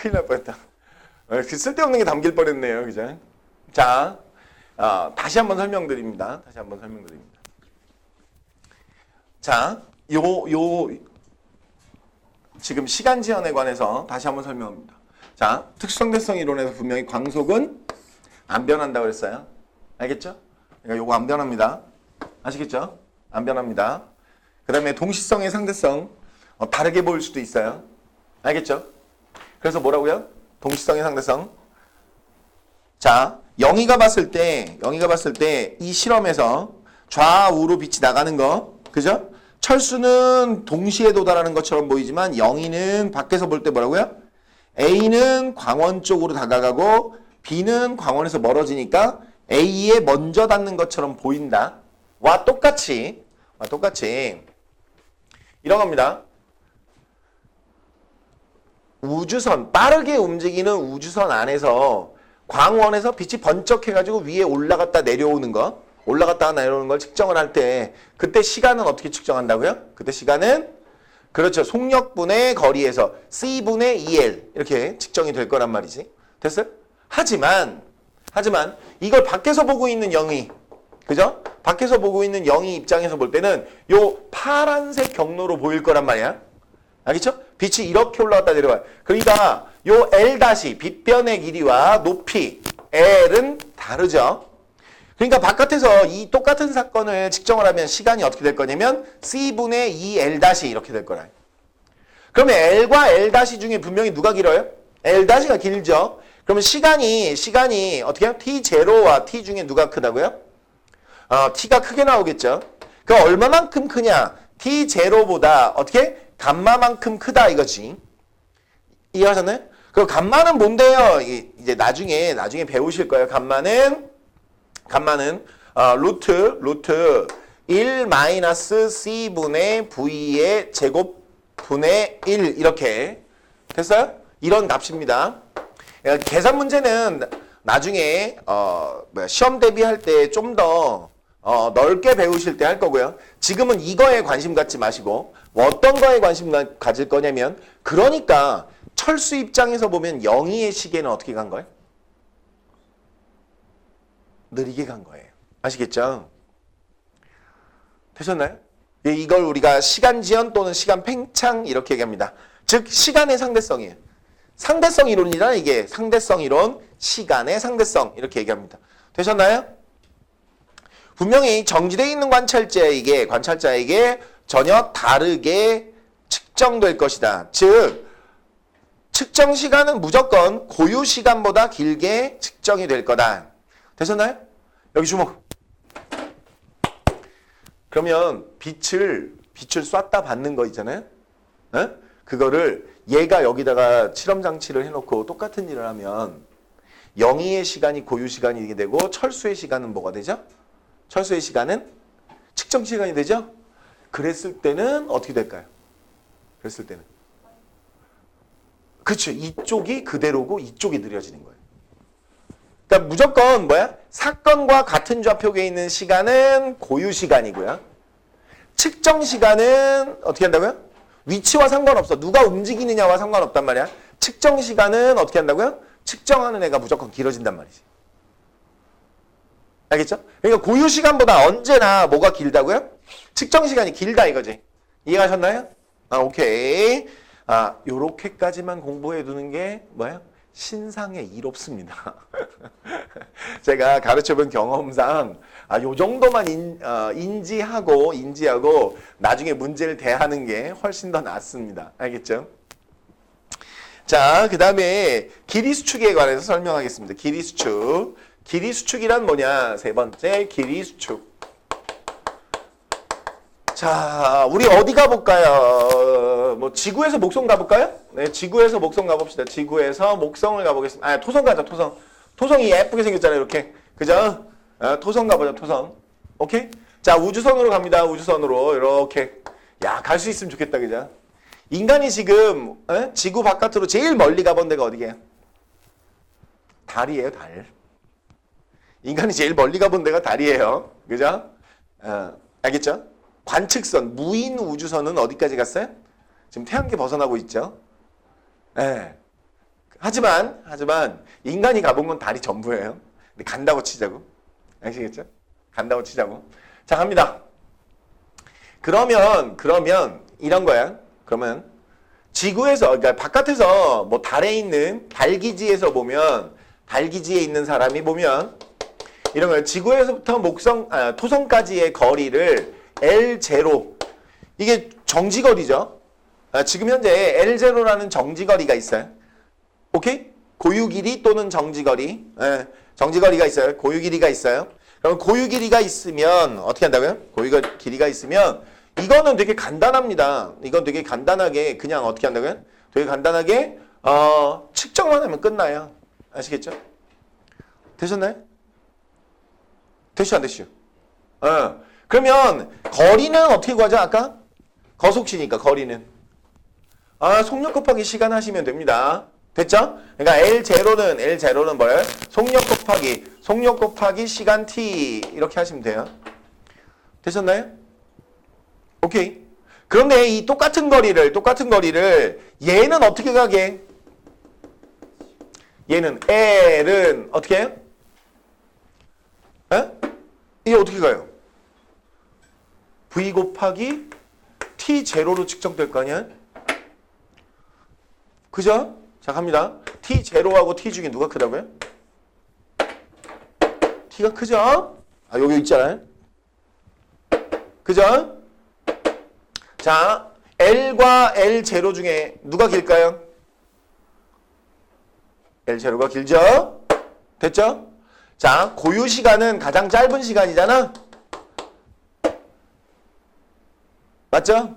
큰일 날 뻔했다. 쓸데없는 게 담길 뻔했네요. 그죠? 자, 다시 한번 설명드립니다. 자, 지금 시간 지연에 관해서 다시 한번 설명합니다. 자, 특수상대성 이론에서 분명히 광속은 안 변한다고 그랬어요. 알겠죠? 그러니까 요거 안 변합니다. 아시겠죠? 안 변합니다. 그 다음에 동시성의 상대성 다르게 보일 수도 있어요. 알겠죠? 그래서 뭐라고요? 동시성의 상대성. 자, 영희가 봤을 때 이 실험에서 좌우로 빛이 나가는 거, 그죠? 철수는 동시에 도달하는 것처럼 보이지만 영희는 밖에서 볼 때 뭐라고요? A는 광원 쪽으로 다가가고 B는 광원에서 멀어지니까 A에 먼저 닿는 것처럼 보인다. 와 똑같이 이런 겁니다. 우주선, 빠르게 움직이는 우주선 안에서 광원에서 빛이 번쩍해가지고 위에 올라갔다 내려오는 걸 측정을 할 때 그때 시간은 어떻게 측정한다고요? 그때 시간은 그렇죠. 속력분의 거리에서 C분의 EL 이렇게 측정이 될 거란 말이지. 됐어요? 하지만 이걸 밖에서 보고 있는 영희, 그죠? 밖에서 보고 있는 영희 입장에서 볼 때는 요 파란색 경로로 보일 거란 말이야. 알겠죠? 빛이 이렇게 올라갔다 내려와요. 그러니까 요 L 다시 빛변의 길이와 높이 L은 다르죠. 그러니까 바깥에서 이 똑같은 사건을 측정을 하면 시간이 어떻게 될 거냐면 C분의 2L 다시 이렇게 될 거라. 그러면 L과 L 다시 중에 분명히 누가 길어요? L 다시가 길죠. 그러면 시간이 어떻게 해요? T0와 T 중에 누가 크다고요? T가 크게 나오겠죠. 그 얼마만큼 크냐? T0보다 어떻게? 감마만큼 크다 이거지. 이해하셨나요? 그 감마는 뭔데요? 이제 나중에 배우실 거예요. 감마는 루트 1 마이너스 C분의 V의 제곱분의 1 이렇게 됐어요? 이런 값입니다. 계산 문제는 나중에 시험 대비할 때 좀 더 넓게 배우실 때 할 거고요. 지금은 이거에 관심 갖지 마시고 어떤 거에 관심 가질 거냐면 그러니까 철수 입장에서 보면 영희의 시계는 어떻게 간 거예요? 느리게 간 거예요. 아시겠죠? 되셨나요? 이걸 우리가 시간 지연 또는 시간 팽창 이렇게 얘기합니다. 즉 시간의 상대성이에요. 상대성 이론이란 이게 상대성 이론, 시간의 상대성 이렇게 얘기합니다. 되셨나요? 분명히 정지되어 있는 관찰자에게 전혀 다르게 측정될 것이다. 즉 측정 시간은 무조건 고유 시간보다 길게 측정이 될 거다. 되셨나요? 여기 주목. 그러면 빛을 쐈다 받는 거 있잖아요. 그거를 얘가 여기다가 실험 장치를 해놓고 똑같은 일을 하면 영희의 시간이 고유 시간이 되고 철수의 시간은 뭐가 되죠? 철수의 시간은 측정 시간이 되죠? 그랬을 때는 어떻게 될까요? 그랬을 때는 그렇죠. 이쪽이 그대로고 이쪽이 느려지는 거예요. 그러니까 무조건 뭐야? 사건과 같은 좌표계에 있는 시간은 고유 시간이고요. 측정 시간은 어떻게 한다고요? 위치와 상관없어. 누가 움직이느냐와 상관없단 말이야. 측정 시간은 어떻게 한다고요? 측정하는 애가 무조건 길어진단 말이지. 알겠죠? 그러니까 고유 시간보다 언제나 뭐가 길다고요? 측정 시간이 길다 이거지. 이해하셨나요? 오케이. 요렇게까지만 공부해 두는 게 뭐야? 신상에 일 없습니다. 제가 가르쳐본 경험상 요 정도만 인지하고 나중에 문제를 대하는 게 훨씬 더 낫습니다. 알겠죠? 자, 그 다음에 길이 수축에 관해서 설명하겠습니다. 길이 수축. 길이 수축이란 뭐냐? 세 번째 길이 수축. 자, 우리 어디 가볼까요? 뭐 지구에서 목성 가볼까요? 네, 지구에서 목성 가봅시다. 지구에서 목성을 가보겠습니다. 토성 가자, 토성. 토성이 예쁘게 생겼잖아요, 이렇게. 그죠? 토성 가보자, 토성. 오케이? 자, 우주선으로 갑니다. 우주선으로 이렇게. 야, 갈 수 있으면 좋겠다, 그죠? 인간이 지금 지구 바깥으로 제일 멀리 가본 데가 어디게요? 달이에요, 달. 인간이 제일 멀리 가본 데가 달이에요. 그죠? 알겠죠? 관측선, 무인 우주선은 어디까지 갔어요? 지금 태양계 벗어나고 있죠? 네. 하지만 인간이 가본 건 달이 전부예요. 근데 간다고 치자고. 아시겠죠? 간다고 치자고. 자, 갑니다. 그러면 이런 거야. 그러면 지구에서, 그러니까 바깥에서 뭐 달에 있는 달기지에서 보면, 달기지에 있는 사람이 보면 이런 거예요. 지구에서부터 토성까지의 거리를 L0, 이게 정지거리죠. 지금 현재 L0라는 정지거리가 있어요. 오케이? 고유 길이 또는 정지거리. 정지거리가 있어요. 고유 길이가 있어요. 그럼 고유 길이가 있으면 어떻게 한다고요? 고유 길이가 있으면 이거는 되게 간단합니다. 이건 되게 간단하게 그냥 어떻게 한다고요? 되게 간단하게 측정만 하면 끝나요. 아시겠죠? 되셨나요? 되시죠, 안 되시죠? 그러면 거리는 어떻게 구하죠? 아까 거속시니까 거리는 속력 곱하기 시간 하시면 됩니다. 됐죠? 그러니까 L0는 뭐예요? 속력 곱하기 시간 t 이렇게 하시면 돼요. 되셨나요? 오케이. 그런데 이 똑같은 거리를 얘는 어떻게 가게? 얘는 L은 어떻게 해요? 이게 어떻게 가요? V 곱하기 T0로 측정될 거 아니야? 그죠? 자, 갑니다. T0하고 T 중에 누가 크다고요? T가 크죠? 여기 있잖아요. 그죠? 자, L과 L0 중에 누가 길까요? L0가 길죠? 됐죠? 자, 고유 시간은 가장 짧은 시간이잖아? 맞죠?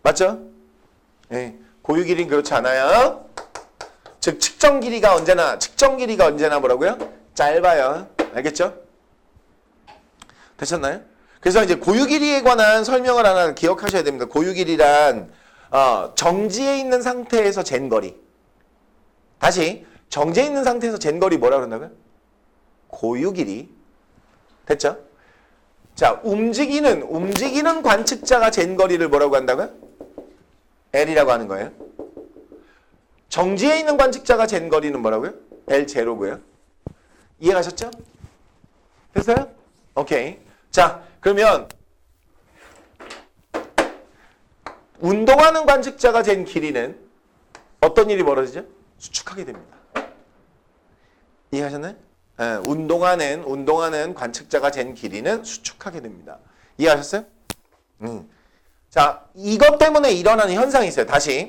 맞죠? 네, 고유 길이는 그렇지 않아요. 즉, 측정 길이가 언제나 뭐라고요? 짧아요. 알겠죠? 되셨나요? 그래서 이제 고유 길이에 관한 설명을 하나 기억하셔야 됩니다. 고유 길이란 정지해 있는 상태에서 잰 거리. 다시 정지해 있는 상태에서 잰 거리 뭐라 그런다고요? 고유 길이. 됐죠? 자, 움직이는 관측자가 잰 거리를 뭐라고 한다고요? L이라고 하는 거예요. 정지해 있는 관측자가 잰 거리는 뭐라고요? L0고요. 이해가셨죠? 됐어요? 오케이. 자, 그러면 운동하는 관측자가 잰 길이는 어떤 일이 벌어지죠? 수축하게 됩니다. 이해하셨나요? 운동하는 관측자가 잰 길이는 수축하게 됩니다. 이해하셨어요? 자, 이것 때문에 일어나는 현상이 있어요. 다시.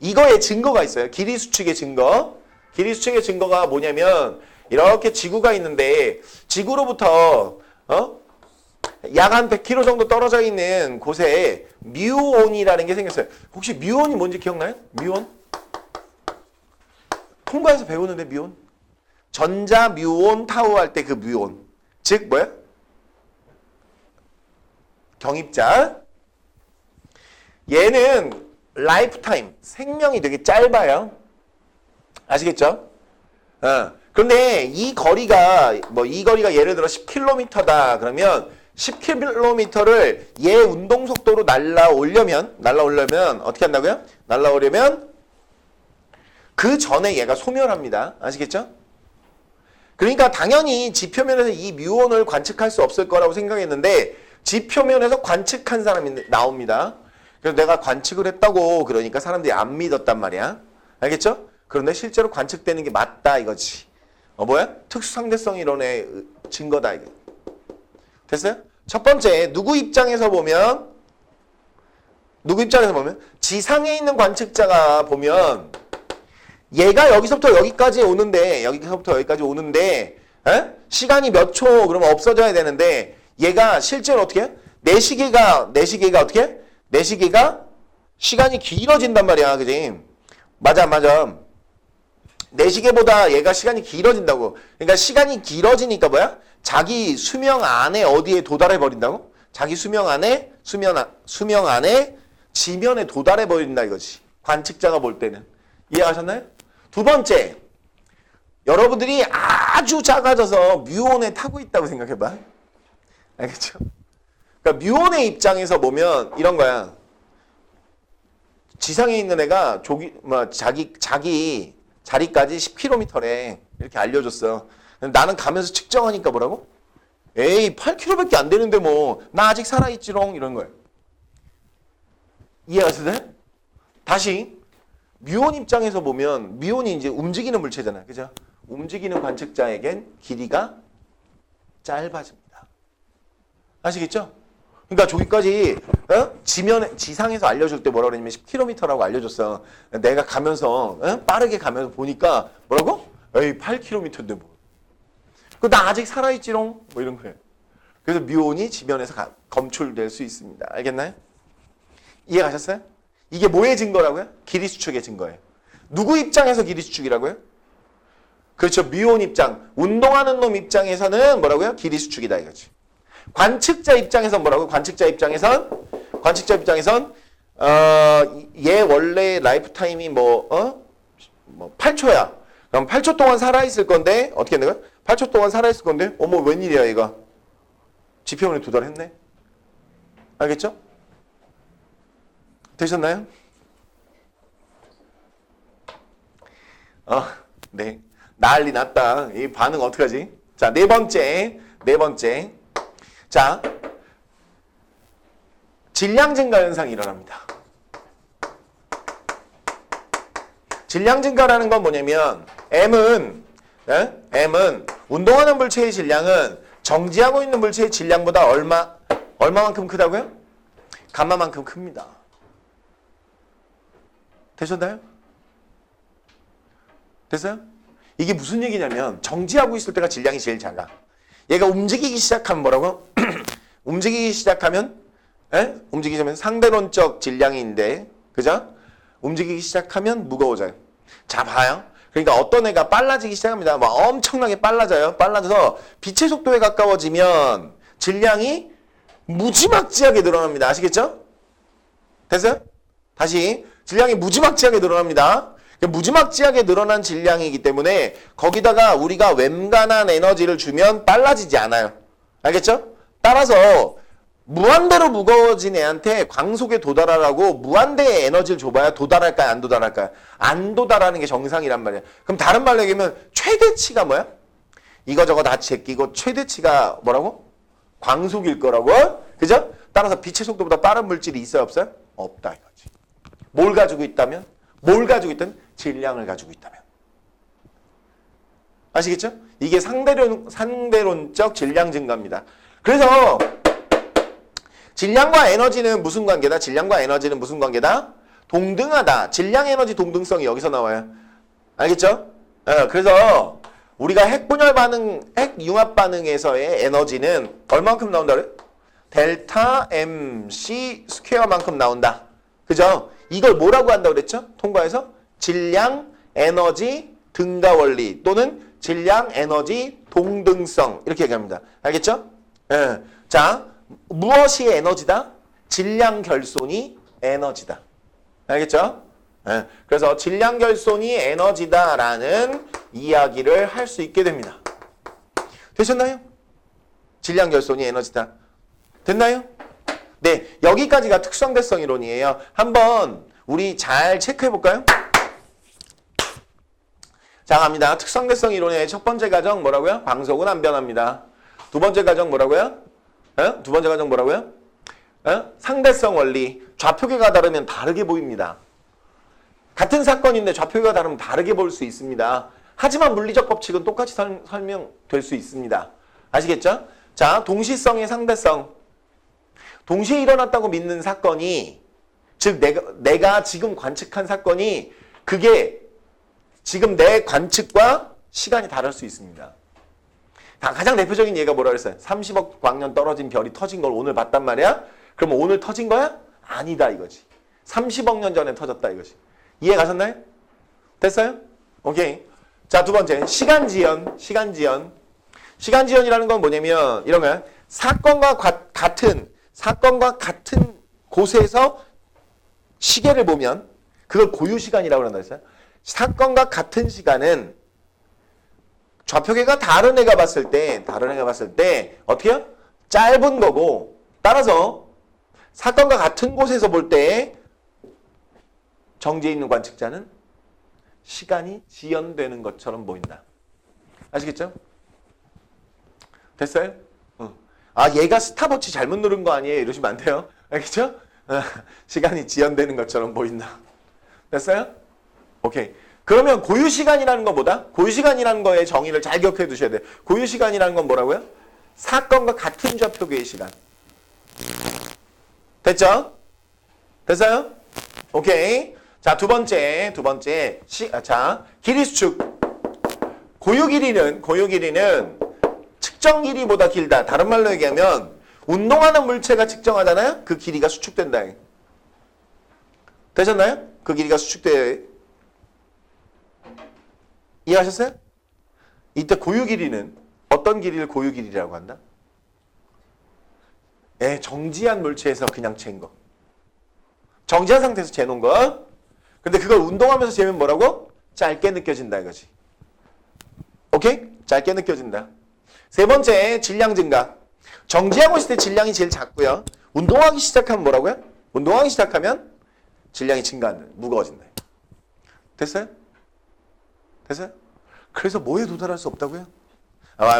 이거에 증거가 있어요. 길이 수축의 증거. 길이 수축의 증거가 뭐냐면 이렇게 지구가 있는데 지구로부터 약 한 100km 정도 떨어져 있는 곳에 뮤온이라는 게 생겼어요. 혹시 뮤온이 뭔지 기억나요? 뮤온? 통과해서 배우는데 뮤온? 전자 뮤온 타우 할 때 그 뮤온. 즉 뭐야? 경입자. 얘는 라이프타임, 생명이 되게 짧아요. 아시겠죠? 그런데 이 거리가 예를 들어 10km다 그러면 10km를 얘 운동 속도로 날라오려면 어떻게 한다고요? 날라오려면 그 전에 얘가 소멸합니다. 아시겠죠? 그러니까 당연히 지표면에서 이 뮤온을 관측할 수 없을 거라고 생각했는데 지표면에서 관측한 사람이 나옵니다. 그래서 내가 관측을 했다고 그러니까 사람들이 안 믿었단 말이야. 알겠죠? 그런데 실제로 관측되는 게 맞다 이거지. 뭐야? 특수상대성 이론의 증거다 이거. 됐어요? 첫 번째, 누구 입장에서 보면 지상에 있는 관측자가 보면 얘가 여기서부터 여기까지 오는데 시간이 몇 초 그러면 없어져야 되는데 얘가 실제로 어떻게 해? 내 시계가 어떻게 해? 내 시계가 시간이 길어진단 말이야. 그지? 맞아. 내 시계보다 얘가 시간이 길어진다고. 그러니까 시간이 길어지니까 뭐야? 자기 수명 안에 어디에 도달해 버린다고? 자기 수명 안에 지면에 도달해 버린다 이거지. 관측자가 볼 때는. 이해하셨나요? 두 번째. 여러분들이 아주 작아져서 뮤온에 타고 있다고 생각해 봐. 알겠죠? 그러니까 뮤온의 입장에서 보면 이런 거야. 지상에 있는 애가 자기 자리까지 10km래. 이렇게 알려줬어. 나는 가면서 측정하니까 뭐라고? 에이 8km밖에 안 되는데 뭐 나 아직 살아있지롱 이런 거예요. 이해하세요? 다시 뮤온 입장에서 보면 뮤온이 이제 움직이는 물체잖아요. 그죠? 움직이는 관측자에겐 길이가 짧아집니다. 아시겠죠? 그러니까 저기까지 지상에서 알려줄 때 뭐라고 그러냐면 10km라고 알려줬어. 내가 가면서 빠르게 가면서 보니까 뭐라고? 에이 8km인데 뭐. 나 아직 살아있지롱 뭐 이런 거예요. 그래서 뮤온이 지면에서 검출될 수 있습니다. 알겠나요? 이해가셨어요? 이게 뭐의 증거라고요? 길이 수축의 증거예요. 누구 입장에서 길이 수축이라고요? 그렇죠. 뮤온 입장. 운동하는 놈 입장에서는 뭐라고요? 길이 수축이다 이거지. 관측자 입장에선 뭐라고? 관측자 입장에선 얘 원래 라이프 타임이 뭐 8초야. 그럼 8초 동안 살아있을 건데 어떻게 되는 거야? 8초 동안 살아있을 건데 어머 웬일이야 얘가. 지표원에 도달했네. 알겠죠? 되셨나요? 네. 난리 났다. 이 반응 어떡하지? 자, 네 번째. 자, 질량 증가 현상이 일어납니다. 질량 증가라는 건 뭐냐면 M은 운동하는 물체의 질량은 정지하고 있는 물체의 질량보다 얼마만큼 크다고요? 감마만큼 큽니다. 되셨나요? 됐어요? 이게 무슨 얘기냐면 정지하고 있을 때가 질량이 제일 작아. 얘가 움직이기 시작하면 뭐라고? 움직이기 시작하면 상대론적 질량인데 그죠? 움직이기 시작하면 무거워져요. 자 봐요. 그러니까 어떤 애가 빨라지기 시작합니다. 막 엄청나게 빨라져요. 빨라져서 빛의 속도에 가까워지면 질량이 무지막지하게 늘어납니다. 아시겠죠? 됐어요? 다시 질량이 무지막지하게 늘어납니다. 무지막지하게 늘어난 질량이기 때문에 거기다가 우리가 웬간한 에너지를 주면 빨라지지 않아요. 알겠죠? 따라서 무한대로 무거워진 애한테 광속에 도달하라고 무한대의 에너지를 줘봐야 도달할까요? 안 도달할까요? 안 도달하는 게 정상이란 말이에요. 그럼 다른 말로 얘기하면 최대치가 뭐야? 이거저거 다 제끼고 최대치가 뭐라고? 광속일 거라고. 그죠? 따라서 빛의 속도보다 빠른 물질이 있어요? 없어요? 없다 이거지. 뭘 가지고 있다면? 질량을 가지고 있다면. 아시겠죠? 이게 상대론적 질량 증가입니다. 그래서 질량과 에너지는 무슨 관계다? 동등하다. 질량 에너지 동등성이 여기서 나와요. 알겠죠? 그래서 우리가 핵분열 반응, 핵융합 반응에서의 에너지는 얼마만큼 나온다 그래? 델타 MC 스퀘어만큼 나온다. 그죠? 이걸 뭐라고 한다고 그랬죠? 통과해서 질량 에너지 등가 원리 또는 질량 에너지 동등성 이렇게 얘기합니다. 알겠죠? 자, 무엇이 에너지다? 질량 결손이 에너지다. 알겠죠? 그래서 질량 결손이 에너지다라는 이야기를 할 수 있게 됩니다. 되셨나요? 질량 결손이 에너지다. 됐나요? 네, 여기까지가 특성대성 이론이에요. 한번 우리 잘 체크해 볼까요? 자, 갑니다. 특성대성 이론의 첫 번째 가정 뭐라고요? 광속은 안 변합니다. 두 번째 가정 뭐라고요? 상대성 원리. 좌표계가 다르면 다르게 보입니다. 같은 사건인데 좌표계가 다르면 다르게 볼 수 있습니다. 하지만 물리적 법칙은 똑같이 설명될 수 있습니다. 아시겠죠? 자, 동시성의 상대성. 동시에 일어났다고 믿는 사건이, 즉 내가 지금 관측한 사건이 그게 지금 내 관측과 시간이 다를 수 있습니다. 가장 대표적인 예가 뭐라 그랬어요? 30억 광년 떨어진 별이 터진 걸 오늘 봤단 말이야? 그럼 오늘 터진 거야? 아니다 이거지. 30억 년 전에 터졌다 이거지. 이해 가셨나요? 됐어요? 오케이. 자, 두 번째. 시간지연. 시간지연이라는 건 뭐냐면 이런 거야. 사건과 같은 곳에서 시계를 보면 그걸 고유시간이라고 한다 했어요. 사건과 같은 시간은 좌표계가 다른 애가 봤을 때 어떻게 해요? 짧은 거고, 따라서 사건과 같은 곳에서 볼 때 정지해 있는 관측자는 시간이 지연되는 것처럼 보인다. 아시겠죠? 됐어요? 아, 얘가 스탑워치 잘못 누른 거 아니에요? 이러시면 안 돼요. 알겠죠? 시간이 지연되는 것처럼 보인다. 됐어요? 오케이. 그러면 고유시간이라는 것보다 고유시간이라는 거의 정의를 잘 기억해 두셔야 돼요. 고유시간이라는 건 뭐라고요? 사건과 같은 좌표계의 시간. 됐죠? 됐어요? 오케이. 자, 두 번째. 자, 길이 수축. 고유 길이는 측정 길이보다 길다. 다른 말로 얘기하면 운동하는 물체가 측정하잖아요. 그 길이가 수축된다. 되셨나요? 그 길이가 수축돼요. 이해하셨어요? 이때 고유 길이는 어떤 길이를 고유 길이라고 한다? 예, 정지한 물체에서 그냥 잰 거. 정지한 상태에서 재놓은 거. 근데 그걸 운동하면서 재면 뭐라고? 짧게 느껴진다 이거지. 오케이? 짧게 느껴진다. 세 번째, 질량 증가. 정지하고 있을 때 질량이 제일 작고요. 운동하기 시작하면 뭐라고요? 운동하기 시작하면 질량이 증가한다. 무거워진다. 됐어요? 됐어요? 그래서 뭐에 도달할 수 없다고요?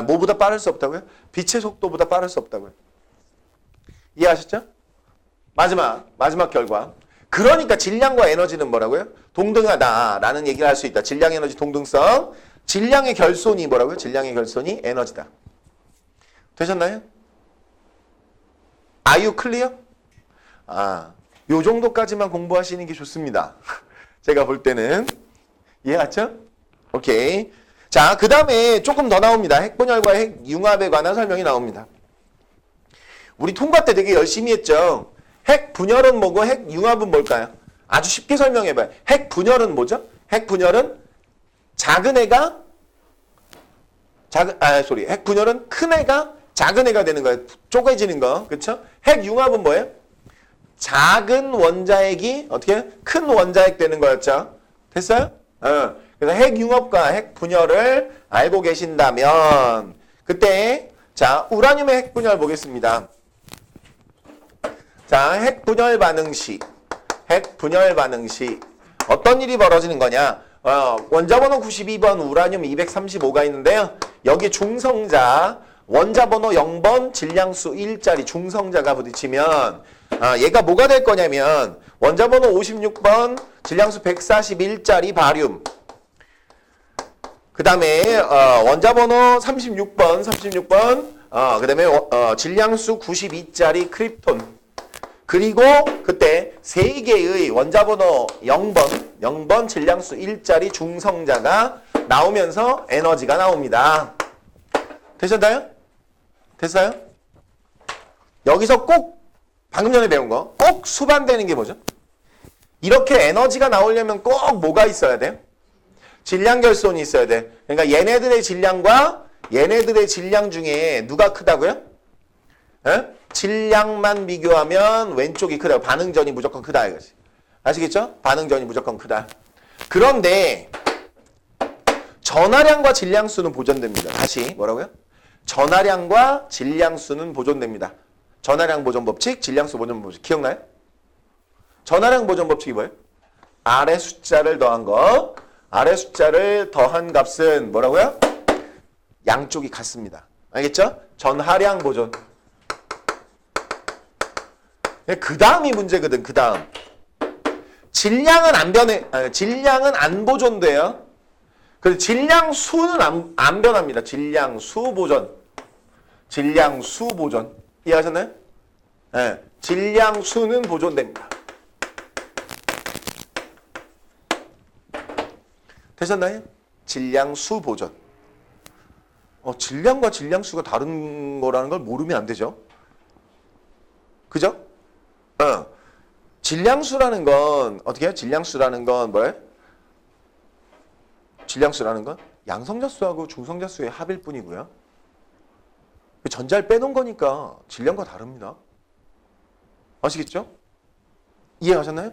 뭐보다 빠를 수 없다고요? 빛의 속도보다 빠를 수 없다고요. 이해하셨죠? 마지막 결과. 그러니까 질량과 에너지는 뭐라고요? 동등하다라는 얘기를 할 수 있다. 질량, 에너지 동등성. 질량의 결손이 뭐라고요? 질량의 결손이 에너지다. 되셨나요? Are you clear? 요 정도까지만 공부하시는 게 좋습니다. 제가 볼 때는. 이해했죠? 오케이. 자, 그 다음에 조금 더 나옵니다. 핵분열과 핵융합에 관한 설명이 나옵니다. 우리 통과 때 되게 열심히 했죠. 핵분열은 뭐고 핵융합은 뭘까요? 아주 쉽게 설명해봐요. 핵분열은 뭐죠? 핵분열은 작은 애가 핵분열은 큰 애가 작은 애가 되는 거예요. 쪼개지는 거. 그렇죠? 핵융합은 뭐예요? 작은 원자핵이 어떻게 큰 원자핵 되는 거였죠. 됐어요? 그래서 핵융합과 핵분열을 알고 계신다면 그때 자, 우라늄의 핵분열 보겠습니다. 자, 핵분열 반응 시 어떤 일이 벌어지는 거냐? 원자번호 92번 우라늄 235가 있는데요. 여기 중성자 원자번호 0번 질량수 1짜리 중성자가 부딪히면 얘가 뭐가 될 거냐면 원자번호 56번 질량수 141짜리 바륨 그 다음에 원자번호 36번 그 다음에 질량수 92짜리 크립톤 그리고 그때 3개의 원자번호 0번 질량수 1짜리 중성자가 나오면서 에너지가 나옵니다. 되셨나요? 됐어요? 여기서 꼭 방금 전에 배운 거 꼭 수반되는 게 뭐죠? 이렇게 에너지가 나오려면 꼭 뭐가 있어야 돼요? 질량 결손이 있어야 돼. 그러니까 얘네들의 질량과 얘네들의 질량 중에 누가 크다고요? 에? 질량만 비교하면 왼쪽이 크다. 반응전이 무조건 크다 이거지. 아시겠죠? 반응전이 무조건 크다. 그런데 전하량과 질량수는 보존됩니다. 다시 뭐라고요? 전하량과 질량수는 보존됩니다. 전하량 보존 법칙, 질량수 보존 법칙 기억나요? 전하량 보존 법칙이 뭐예요? 아래 숫자를 더한 거. 아래 숫자를 더한 값은 뭐라고요? 양쪽이 같습니다. 알겠죠? 전하량 보존. 그 다음이 문제거든. 그 다음. 질량은 안 변해. 질량은 안 보존돼요. 그래서 질량수는 안 변합니다. 질량수 보존. 질량수 보존. 이해하셨나요? 네. 질량수는 보존됩니다. 되셨나요? 질량수 보존. 질량과 질량수가 다른 거라는 걸 모르면 안 되죠. 그죠? 질량수라는 건 어떻게 해요? 질량수라는 건 뭐예요? 질량수라는 건 양성자수하고 중성자수의 합일 뿐이고요. 전자를 빼놓은 거니까 질량과 다릅니다. 아시겠죠? 이해하셨나요?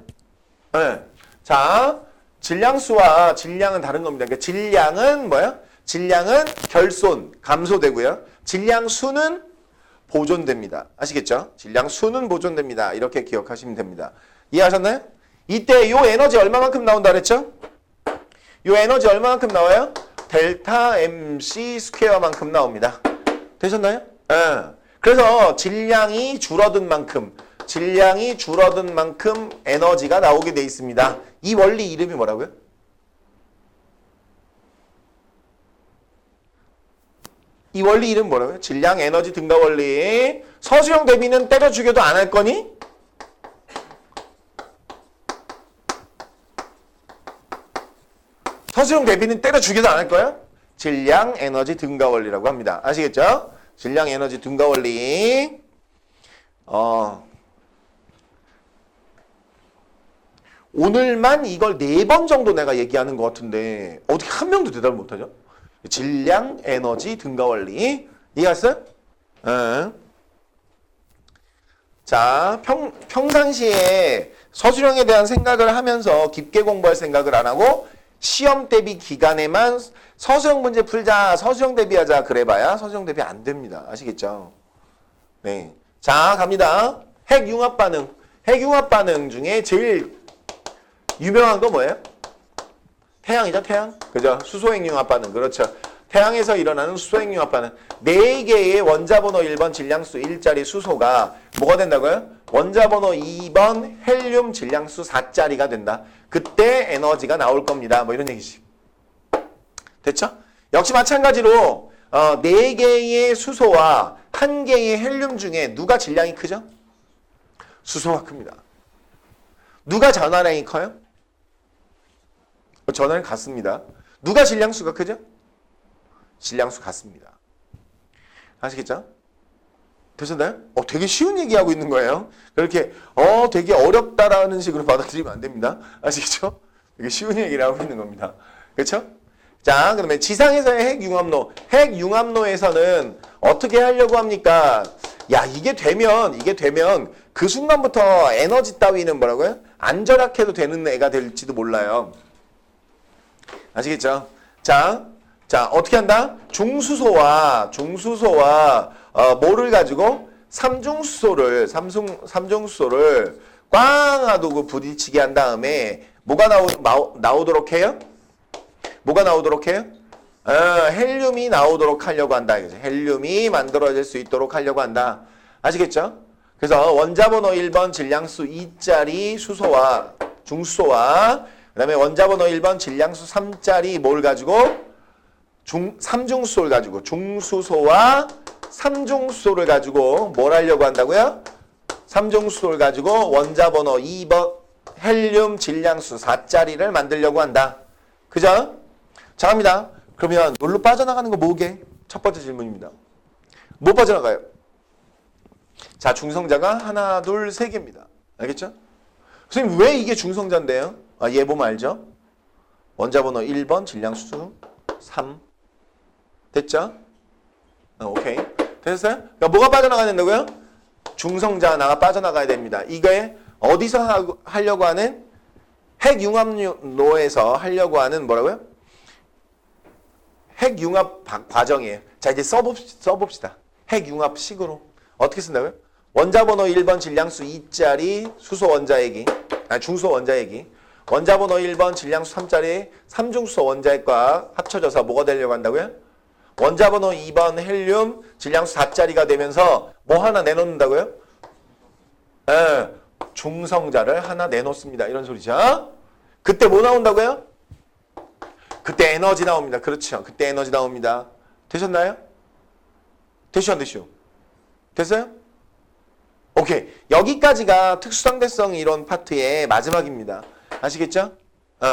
네. 자, 질량수와 질량은 다른 겁니다. 그러니까 질량은 뭐예요? 질량은 결손, 감소되고요. 질량수는 보존됩니다. 아시겠죠? 질량수는 보존됩니다. 이렇게 기억하시면 됩니다. 이해하셨나요? 이때 요 에너지 얼마만큼 나온다 그랬죠? 요 에너지 얼마만큼 나와요? 델타 MC 스퀘어만큼 나옵니다. 되셨나요? 그래서 질량이 줄어든 만큼 에너지가 나오게 돼 있습니다. 이 원리 이름이 뭐라고요? 이 원리 이름 뭐라고요? 질량 에너지 등가 원리. 서수형 대비는 때려 죽여도 안 할 거니? 서수형 대비는 때려 죽여도 안 할 거야? 질량 에너지 등가 원리라고 합니다. 아시겠죠? 질량 에너지 등가 원리. 오늘만 이걸 4번 정도 내가 얘기하는 것 같은데 어떻게 한 명도 대답을 못하죠? 질량 에너지 등가 원리. 이해했어요? 자, 평상시에 서술형에 대한 생각을 하면서 깊게 공부할 생각을 안 하고 시험 대비 기간에만 서술형 문제 풀자, 서술형 대비하자 그래봐야 서술형 대비 안 됩니다. 아시겠죠? 네. 자, 갑니다. 핵융합 반응. 핵융합 반응 중에 제일 유명한 거 뭐예요? 태양이죠, 태양. 그죠? 수소핵융합 반응. 그렇죠. 태양에서 일어나는 수소핵융합 반응. 4개의 원자번호 1번 질량수 1짜리 수소가 뭐가 된다고요? 원자번호 2번 헬륨 질량수 4짜리가 된다. 그때 에너지가 나올 겁니다. 뭐 이런 얘기지. 됐죠? 역시 마찬가지로 4개의 수소와 1개의 헬륨 중에 누가 질량이 크죠? 수소가 큽니다. 누가 전하량이 커요? 전하량 같습니다. 누가 질량수가 크죠? 질량수 같습니다. 아시겠죠? 되셨나요? 되게 쉬운 얘기하고 있는 거예요. 그렇게 되게 어렵다라는 식으로 받아들이면 안 됩니다. 아시겠죠? 되게 쉬운 얘기를 하고 있는 겁니다. 그렇죠? 자, 그러면 지상에서의 핵융합로. 핵융합로에서는 어떻게 하려고 합니까? 야, 이게 되면 그 순간부터 에너지 따위는 뭐라고요? 안 절약해도 되는 애가 될지도 몰라요. 아시겠죠? 자, 어떻게 한다? 중수소와 뭐를 가지고 삼중수소를 꽝 하고 부딪히게 한 다음에 뭐가 나오도록 해요? 뭐가 나오도록 해요? 헬륨이 나오도록 하려고 한다. 헬륨이 만들어질 수 있도록 하려고 한다. 아시겠죠? 그래서 원자번호 1번 질량수 2짜리 수소와 중수소와 그 다음에 원자번호 1번 질량수 3짜리 뭘 가지고? 삼중수소를 가지고 중수소와 삼중수소를 가지고 뭘 하려고 한다고요? 삼중수소를 가지고 원자번호 2번 헬륨 질량수 4짜리를 만들려고 한다. 그죠? 자, 갑니다. 그러면 놀로 빠져나가는 거 뭐게? 첫 번째 질문입니다. 뭐 빠져나가요? 자, 중성자가 하나, 둘, 세 개입니다. 알겠죠? 선생님, 왜 이게 중성자인데요? 얘 보면 알죠? 원자번호 1번 질량수 3. 됐죠? 오케이. 됐어요? 그러니까 뭐가 빠져나가야 된다고요? 중성자 하나가 빠져나가야 됩니다. 이게 어디서 하려고 하는? 핵융합로에서 하려고 하는 뭐라고요? 핵융합 과정이에요. 자, 이제 써봅시다. 핵융합식으로. 어떻게 쓴다고요? 원자번호 1번 질량수 2짜리 수소 원자액이, 중수소 원자액이 원자번호 1번 질량수 3짜리 삼중수소 원자액과 합쳐져서 뭐가 되려고 한다고요? 원자번호 2번 헬륨 질량수 4짜리가 되면서 뭐 하나 내놓는다고요? 중성자를 하나 내놓습니다. 이런 소리죠. 그때 뭐 나온다고요? 그때 에너지 나옵니다. 그렇죠. 그때 에너지 나옵니다. 되셨나요? 되시오, 안 되시오? 됐어요? 오케이. 여기까지가 특수상대성 이론 파트의 마지막입니다. 아시겠죠?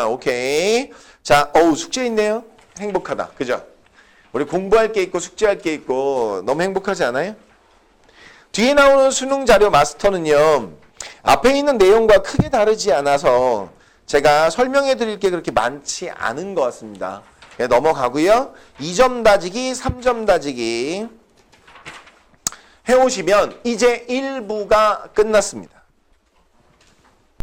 오케이. 자, 숙제 있네요. 행복하다. 그죠? 우리 공부할 게 있고 숙제할 게 있고 너무 행복하지 않아요? 뒤에 나오는 수능 자료 마스터는요. 앞에 있는 내용과 크게 다르지 않아서 제가 설명해 드릴 게 그렇게 많지 않은 것 같습니다. 네, 넘어가고요. 2점 다지기, 3점 다지기 해오시면 이제 1부가 끝났습니다.